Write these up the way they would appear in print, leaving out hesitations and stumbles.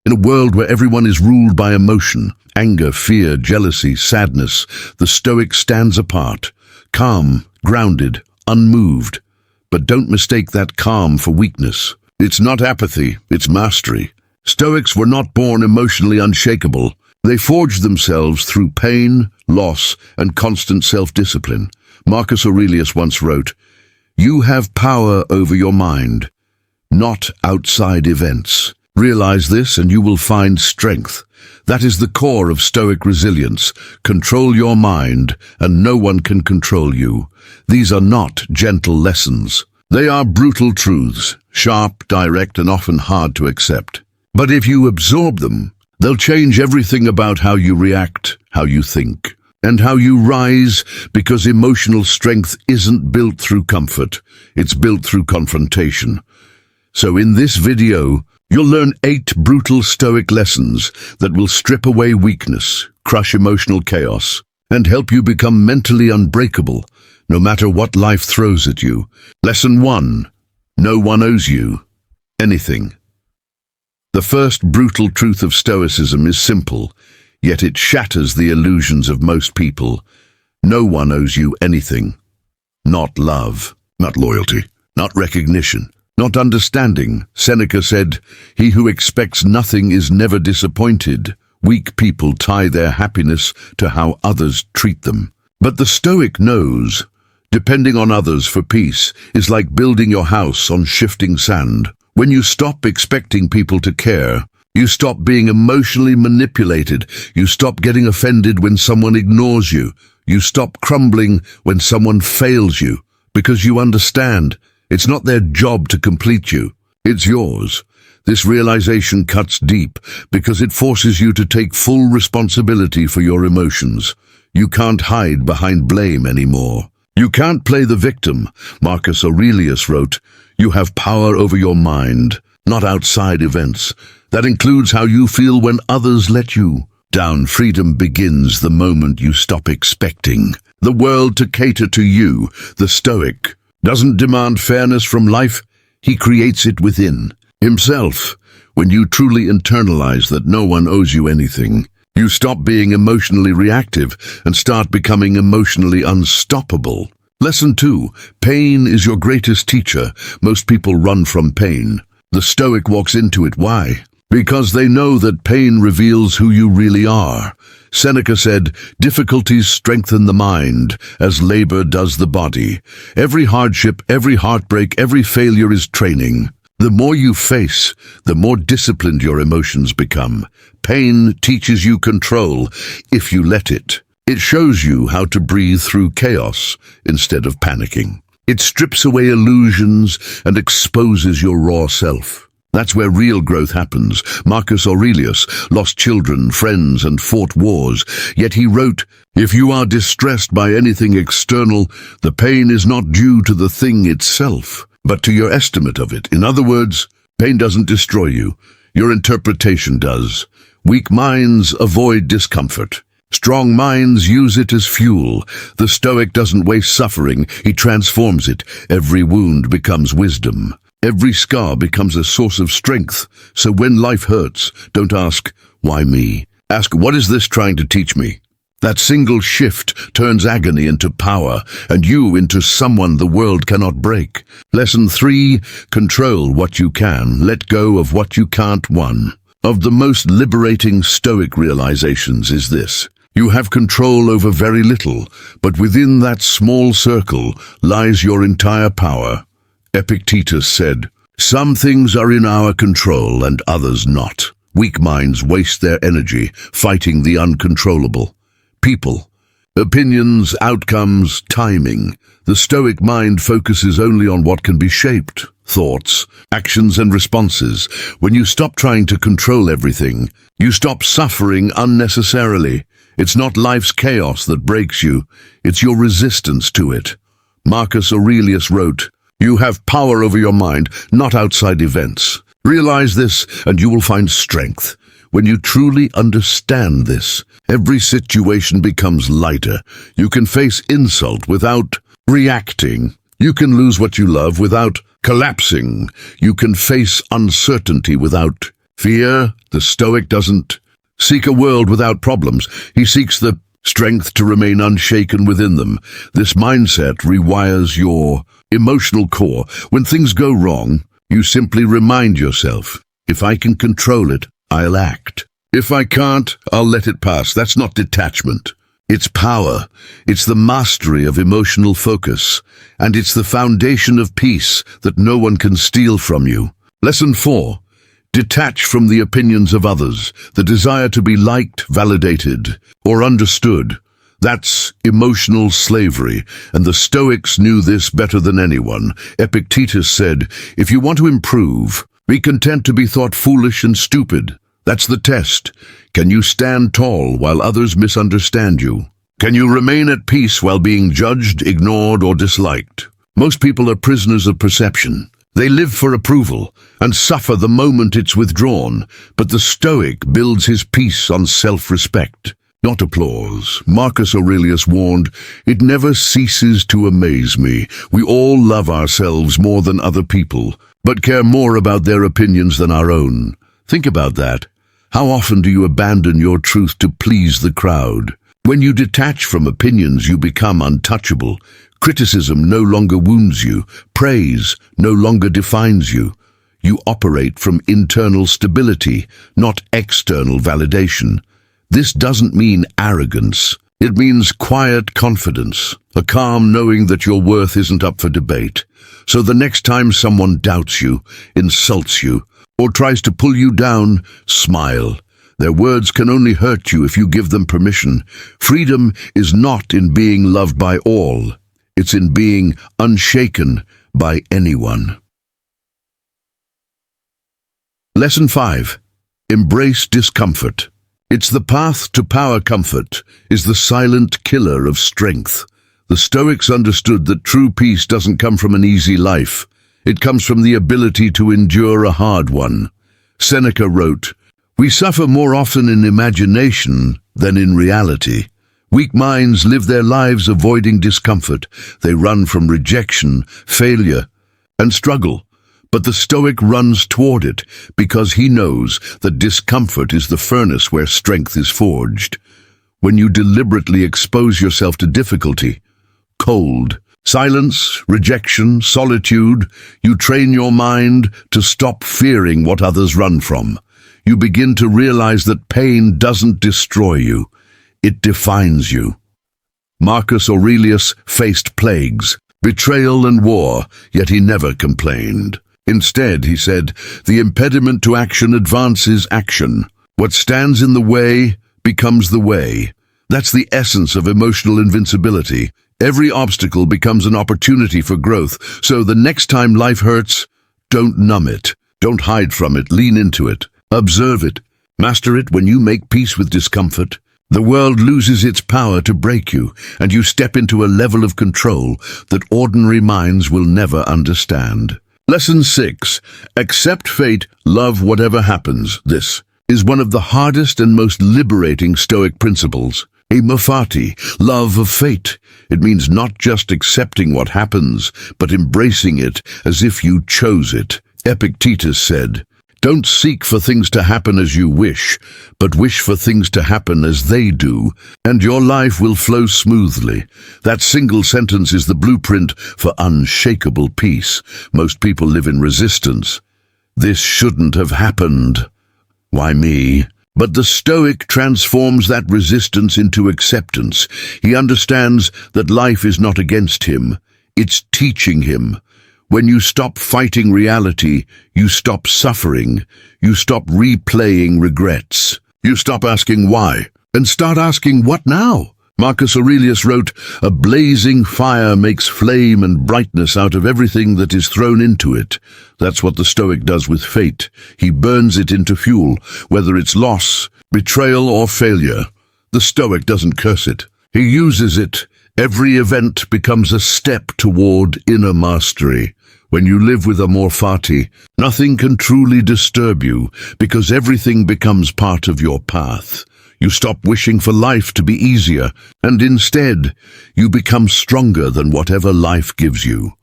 In a world where everyone is ruled by emotion, anger, fear, jealousy, sadness, the Stoic stands apart, calm, grounded, unmoved. But don't mistake that calm for weakness. It's not apathy, it's mastery. Stoics were not born emotionally unshakable. They forged themselves through pain, loss, and constant self-discipline. Marcus Aurelius once wrote, "You have power over your mind, not outside events." Realize this and you will find strength. That is the core of Stoic resilience. Control your mind, and no one can control you. These are not gentle lessons. They are brutal truths, sharp, direct, and often hard to accept. But if you absorb them, they'll change everything about how you react, how you think, and how you rise, because emotional strength isn't built through comfort, it's built through confrontation. So in this video, you'll learn 8 brutal Stoic lessons that will strip away weakness, crush emotional chaos, and help you become mentally unbreakable, no matter what life throws at you. Lesson 1. No one owes you anything. The first brutal truth of Stoicism is simple, yet it shatters the illusions of most people. No one owes you anything. Not love, not loyalty, not recognition, not understanding. Seneca said, "He who expects nothing is never disappointed." Weak people tie their happiness to how others treat them. But the Stoic knows, depending on others for peace is like building your house on shifting sand. When you stop expecting people to care, you stop being emotionally manipulated, you stop getting offended when someone ignores you, you stop crumbling when someone fails you, because you understand it's not their job to complete you, it's yours. This realization cuts deep because it forces you to take full responsibility for your emotions. You can't hide behind blame anymore. You can't play the victim. Marcus Aurelius wrote, "You have power over your mind, not outside events. That includes how you feel when others let you down." Freedom begins the moment you stop expecting the world to cater to you. The Stoic doesn't demand fairness from life, he creates it within himself. When you truly internalize that no one owes you anything, you stop being emotionally reactive and start becoming emotionally unstoppable. Lesson 2. Pain is your greatest teacher. Most people run from pain. The Stoic walks into it. Why? Because they know that pain reveals who you really are. Seneca said, "Difficulties strengthen the mind, as labor does the body." Every hardship, every heartbreak, every failure is training. The more you face, the more disciplined your emotions become. Pain teaches you control, if you let it. It shows you how to breathe through chaos instead of panicking. It strips away illusions and exposes your raw self. That's where real growth happens. Marcus Aurelius lost children, friends, and fought wars. Yet he wrote, "If you are distressed by anything external, the pain is not due to the thing itself, but to your estimate of it." In other words, pain doesn't destroy you. Your interpretation does. Weak minds avoid discomfort. Strong minds use it as fuel. The Stoic doesn't waste suffering, he transforms it. Every wound becomes wisdom. Every scar becomes a source of strength. So when life hurts, don't ask, "Why me?" Ask, "What is this trying to teach me?" That single shift turns agony into power, and you into someone the world cannot break. Lesson 3. Control what you can, let go of what you can't. One of the most liberating Stoic realizations is this. You have control over very little, but within that small circle lies your entire power. Epictetus said, "Some things are in our control and others not." Weak minds waste their energy fighting the uncontrollable. People, opinions, outcomes, timing. The Stoic mind focuses only on what can be shaped. Thoughts, actions, and responses. When you stop trying to control everything, you stop suffering unnecessarily. It's not life's chaos that breaks you, it's your resistance to it. Marcus Aurelius wrote, "You have power over your mind, not outside events." Realize this, and you will find strength. When you truly understand this, every situation becomes lighter. You can face insult without reacting. You can lose what you love without collapsing. You can face uncertainty without fear. The Stoic doesn't seek a world without problems. He seeks the strength to remain unshaken within them. This mindset rewires your emotional core. When things go wrong, you simply remind yourself, if I can control it, I'll act. If I can't, I'll let it pass. That's not detachment. It's power. It's the mastery of emotional focus. And it's the foundation of peace that no one can steal from you. Lesson 4. Detach from the opinions of others, the desire to be liked, validated, or understood. That's emotional slavery, and the Stoics knew this better than anyone. Epictetus said, if you want to improve, be content to be thought foolish and stupid. That's the test. Can you stand tall while others misunderstand you? Can you remain at peace while being judged, ignored, or disliked? Most people are prisoners of perception. They live for approval and suffer the moment it's withdrawn, but the Stoic builds his peace on self-respect, not applause. Marcus Aurelius warned, it never ceases to amaze me. We all love ourselves more than other people, but care more about their opinions than our own. Think about that. How often do you abandon your truth to please the crowd? When you detach from opinions, you become untouchable. Criticism no longer wounds you. Praise no longer defines you. You operate from internal stability, not external validation. This doesn't mean arrogance. It means quiet confidence, a calm knowing that your worth isn't up for debate. So the next time someone doubts you, insults you, or tries to pull you down, smile. Their words can only hurt you if you give them permission. Freedom is not in being loved by all. It's in being unshaken by anyone. Lesson 5. Embrace discomfort. It's the path to power. Comfort is the silent killer of strength. The Stoics understood that true peace doesn't come from an easy life. It comes from the ability to endure a hard one. Seneca wrote, we suffer more often in imagination than in reality. Weak minds live their lives avoiding discomfort. They run from rejection, failure, and struggle. But the Stoic runs toward it because he knows that discomfort is the furnace where strength is forged. When you deliberately expose yourself to difficulty, cold, silence, rejection, solitude, you train your mind to stop fearing what others run from. You begin to realize that pain doesn't destroy you. It defines you. Marcus Aurelius faced plagues, betrayal and war, yet he never complained. Instead, he said, the impediment to action advances action. What stands in the way becomes the way. That's the essence of emotional invincibility. Every obstacle becomes an opportunity for growth. So the next time life hurts, don't numb it. Don't hide from it. Lean into it. Observe it. Master it. When you make peace with discomfort, the world loses its power to break you, and you step into a level of control that ordinary minds will never understand. Lesson 6. Accept fate, love whatever happens. This is one of the hardest and most liberating Stoic principles. Amor fati, love of fate. It means not just accepting what happens, but embracing it as if you chose it. Epictetus said, don't seek for things to happen as you wish, but wish for things to happen as they do, and your life will flow smoothly. That single sentence is the blueprint for unshakable peace. Most people live in resistance. This shouldn't have happened. Why me? But the Stoic transforms that resistance into acceptance. He understands that life is not against him. It's teaching him. When you stop fighting reality, you stop suffering. You stop replaying regrets. You stop asking why, and start asking what now? Marcus Aurelius wrote, a blazing fire makes flame and brightness out of everything that is thrown into it. That's what the Stoic does with fate. He burns it into fuel, whether it's loss, betrayal, or failure. The Stoic doesn't curse it. He uses it. Every event becomes a step toward inner mastery. When you live with amor fati, nothing can truly disturb you, because everything becomes part of your path. You stop wishing for life to be easier, and instead, you become stronger than whatever life gives you.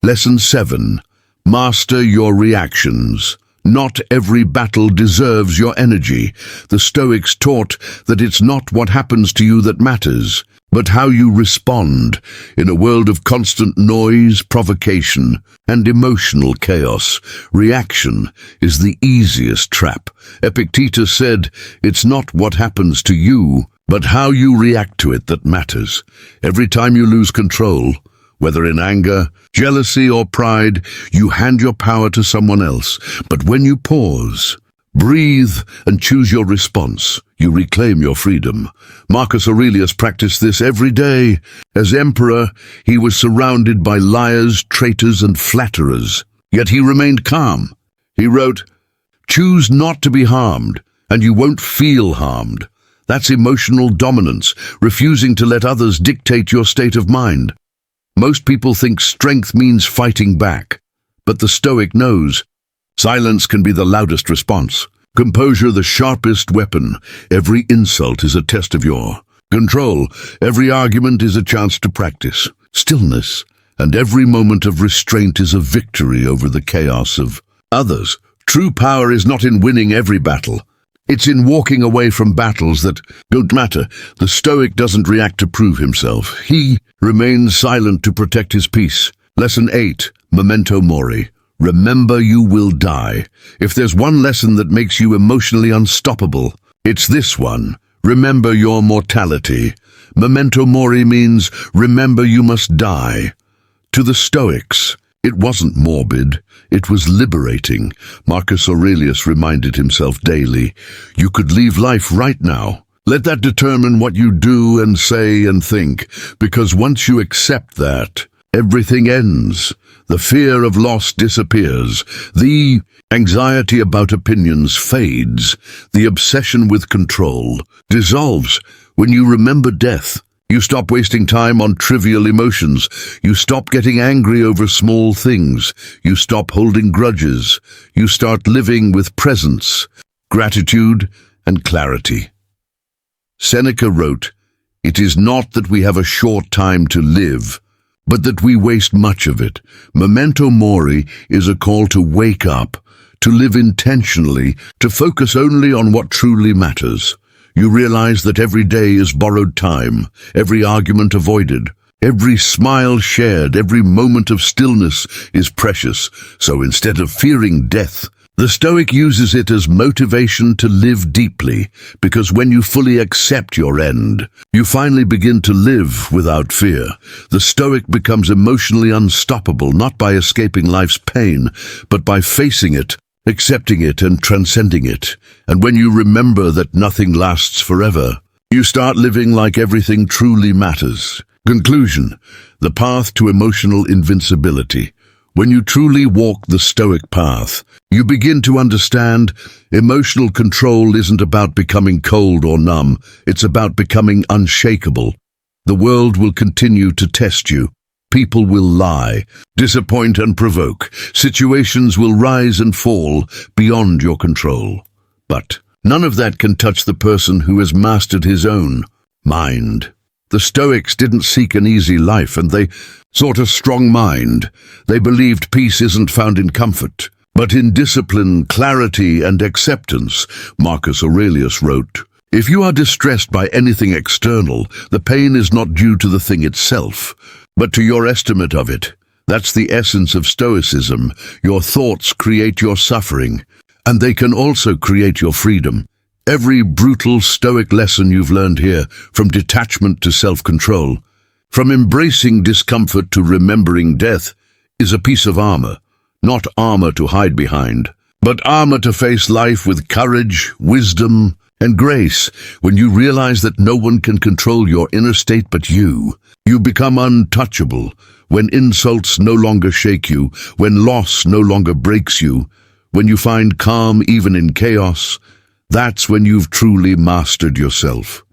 Lesson 7. Master your reactions, Not every battle deserves your energy. The Stoics taught that it's not what happens to you that matters, but how you respond in a world of constant noise, provocation, and emotional chaos. Reaction is the easiest trap. Epictetus said, "It's not what happens to you, but how you react to it that matters." Every time you lose control, whether in anger, jealousy, or pride, you hand your power to someone else. But when you pause, breathe, and choose your response, you reclaim your freedom. Marcus Aurelius practiced this every day. As emperor, he was surrounded by liars, traitors, and flatterers. Yet he remained calm. He wrote, "Choose not to be harmed, and you won't feel harmed." That's emotional dominance, refusing to let others dictate your state of mind. Most people think strength means fighting back, but the Stoic knows silence can be the loudest response. Composure the sharpest weapon. Every insult is a test of your control. Every argument is a chance to practice stillness, and every moment of restraint is a victory over the chaos of others. True power is not in winning every battle. It's in walking away from battles that don't matter. The Stoic doesn't react to prove himself. He remains silent to protect his peace. Lesson 8, Memento Mori. Remember you will die. If there's one lesson that makes you emotionally unstoppable, it's this one. Remember your mortality. Memento Mori means remember you must die. To the Stoics, it wasn't morbid, it was liberating. Marcus Aurelius reminded himself daily, you could leave life right now. Let that determine what you do and say and think, because once you accept that, everything ends. The fear of loss disappears. The anxiety about opinions fades. The obsession with control dissolves. When you remember death, you stop wasting time on trivial emotions. You stop getting angry over small things. You stop holding grudges. You start living with presence, gratitude, and clarity. Seneca wrote, "It is not that we have a short time to live, but that we waste much of it." Memento Mori is a call to wake up, to live intentionally, to focus only on what truly matters. You realize that every day is borrowed time, every argument avoided, every smile shared, every moment of stillness is precious. So instead of fearing death, the Stoic uses it as motivation to live deeply, because when you fully accept your end, you finally begin to live without fear. The Stoic becomes emotionally unstoppable, not by escaping life's pain, but by facing it, accepting it, and transcending it. And when you remember that nothing lasts forever, you start living like everything truly matters. Conclusion: the path to emotional invincibility. When you truly walk the Stoic path, you begin to understand emotional control isn't about becoming cold or numb, it's about becoming unshakable. The world will continue to test you. People will lie, disappoint and provoke. Situations will rise and fall beyond your control. But none of that can touch the person who has mastered his own mind. The Stoics didn't seek an easy life, and they sought a strong mind. They believed peace isn't found in comfort, but in discipline, clarity, and acceptance. Marcus Aurelius wrote, "If you are distressed by anything external, the pain is not due to the thing itself, but to your estimate of it." That's the essence of Stoicism. Your thoughts create your suffering, and they can also create your freedom. Every brutal Stoic lesson you've learned here, from detachment to self-control, from embracing discomfort to remembering death, is a piece of armor. Not armor to hide behind, but armor to face life with courage, wisdom, and grace. When you realize that no one can control your inner state but you, you become untouchable. When insults no longer shake you, when loss no longer breaks you, when you find calm even in chaos, that's when you've truly mastered yourself.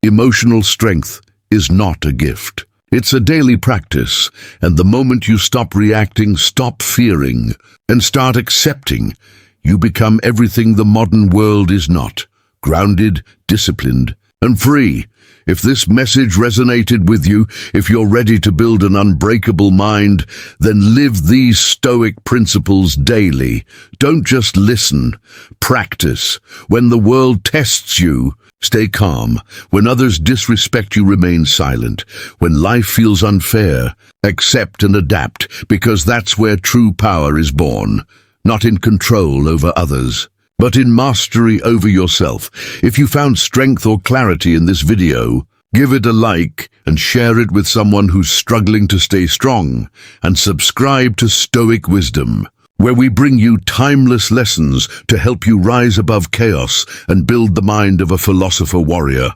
Emotional strength is not a gift. It's a daily practice, and the moment you stop reacting, stop fearing, and start accepting, you become everything the modern world is not: grounded, disciplined, and free. If this message resonated with you, if you're ready to build an unbreakable mind, then live these Stoic principles daily. Don't just listen, practice. When the world tests you, stay calm. When others disrespect you, remain silent. When life feels unfair, accept and adapt, because that's where true power is born, not in control over others, but in mastery over yourself. If you found strength or clarity in this video, give it a like and share it with someone who's struggling to stay strong, and subscribe to Stoic Wisdom, where we bring you timeless lessons to help you rise above chaos and build the mind of a philosopher warrior.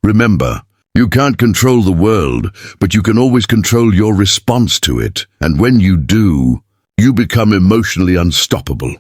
Remember, you can't control the world, but you can always control your response to it. And when you do, you become emotionally unstoppable.